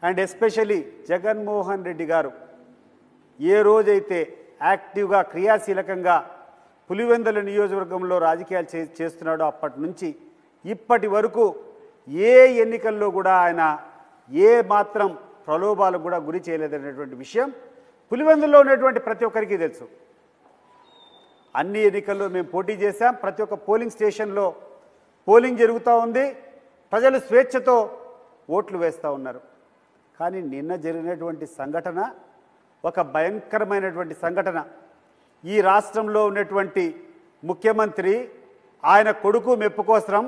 And especially Jaganmohan Reddy గారు ఏ రోజైతే యాక్టివ్గా క్రియాశీలకంగా పులివెందుల నియోజకవర్గంలో రాజకీయాలు చేస్తున్నాడో అప్పటి నుంచి ఇప్పటి వరకు ఏ ఎన్నికల్లో కూడా ఆయన ఏ మాత్రం ప్రలోభాలకు కూడా గురి చేయలేదనేటువంటి విషయం పులివెందుల్లో ఉన్నటువంటి ప్రతి ఒక్కరికి తెలుసు. అన్ని ఎన్నికల్లో మేము పోటీ చేశాం. ప్రతి ఒక్క పోలింగ్ స్టేషన్లో పోలింగ్ జరుగుతూ ఉంది. ప్రజలు స్వేచ్ఛతో ఓట్లు వేస్తూ ఉన్నారు. కానీ నిన్న జరిగినటువంటి సంఘటన ఒక భయంకరమైనటువంటి సంఘటన. ఈ రాష్ట్రంలో ఉన్నటువంటి ముఖ్యమంత్రి ఆయన కొడుకు మెప్పు కోసం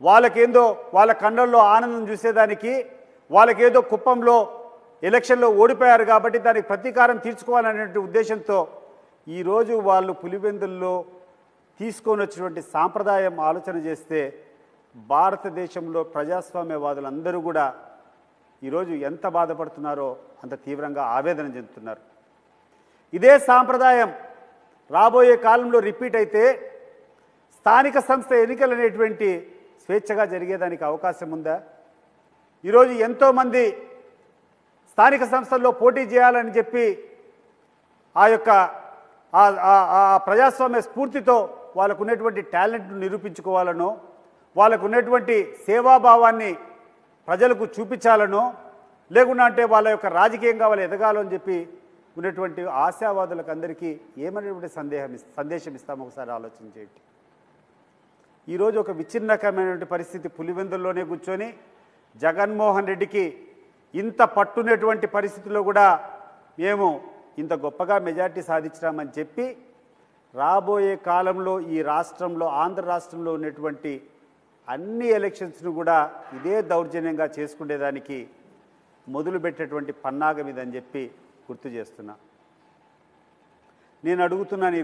వాళ్ళకేందో వాళ్ళ కళ్ళల్లో ఆనందం చూసేదానికి వాళ్ళకేదో కుప్పంలో ఎలక్షన్లో ఓడిపోయారు కాబట్టి దానికి ప్రతీకారం తీర్చుకోవాలనే ఉద్దేశంతో ఈరోజు వాళ్ళు పులివెందుల్లో తీసుకొని వచ్చినటువంటి సాంప్రదాయం ఆలోచన చేస్తే భారతదేశంలో ప్రజాస్వామ్యవాదులందరూ కూడా ఈరోజు ఎంత బాధపడుతున్నారో అంత తీవ్రంగా ఆవేదన చెందుతున్నారు. ఇదే సాంప్రదాయం రాబోయే కాలంలో రిపీట్ అయితే స్థానిక సంస్థ ఎన్నికలు అనేటువంటి స్వేచ్ఛగా జరిగేదానికి అవకాశం ఉందా? ఈరోజు ఎంతోమంది స్థానిక సంస్థల్లో పోటీ చేయాలని చెప్పి ఆ యొక్క ప్రజాస్వామ్య స్ఫూర్తితో వాళ్ళకు ఉన్నటువంటి టాలెంట్ను నిరూపించుకోవాలనో వాళ్ళకు ఉన్నటువంటి సేవాభావాన్ని ప్రజలకు చూపించాలనో లేకుండా అంటే వాళ్ళ యొక్క రాజకీయంగా వాళ్ళు ఎదగాలని చెప్పి ఉన్నటువంటి ఆశావాదులకు అందరికీ ఏమనేటువంటి సందేశం ఇస్తామో ఒకసారి ఆలోచన చేయండి. ఈరోజు ఒక విచ్ఛిన్నకరమైనటువంటి పరిస్థితి పులివెందుల్లోనే కూర్చొని జగన్మోహన్ రెడ్డికి ఇంత పట్టున్నటువంటి పరిస్థితుల్లో కూడా మేము ఇంత గొప్పగా మెజార్టీ సాధించామని చెప్పి రాబోయే కాలంలో ఈ రాష్ట్రంలో ఆంధ్ర రాష్ట్రంలో ఉన్నటువంటి అన్ని ఎలక్షన్స్ను కూడా ఇదే దౌర్జన్యంగా చేసుకునేదానికి మొదలుపెట్టేటువంటి పన్నాగం ఇదని చెప్పి గుర్తు చేస్తున్నా. నేను అడుగుతున్నాను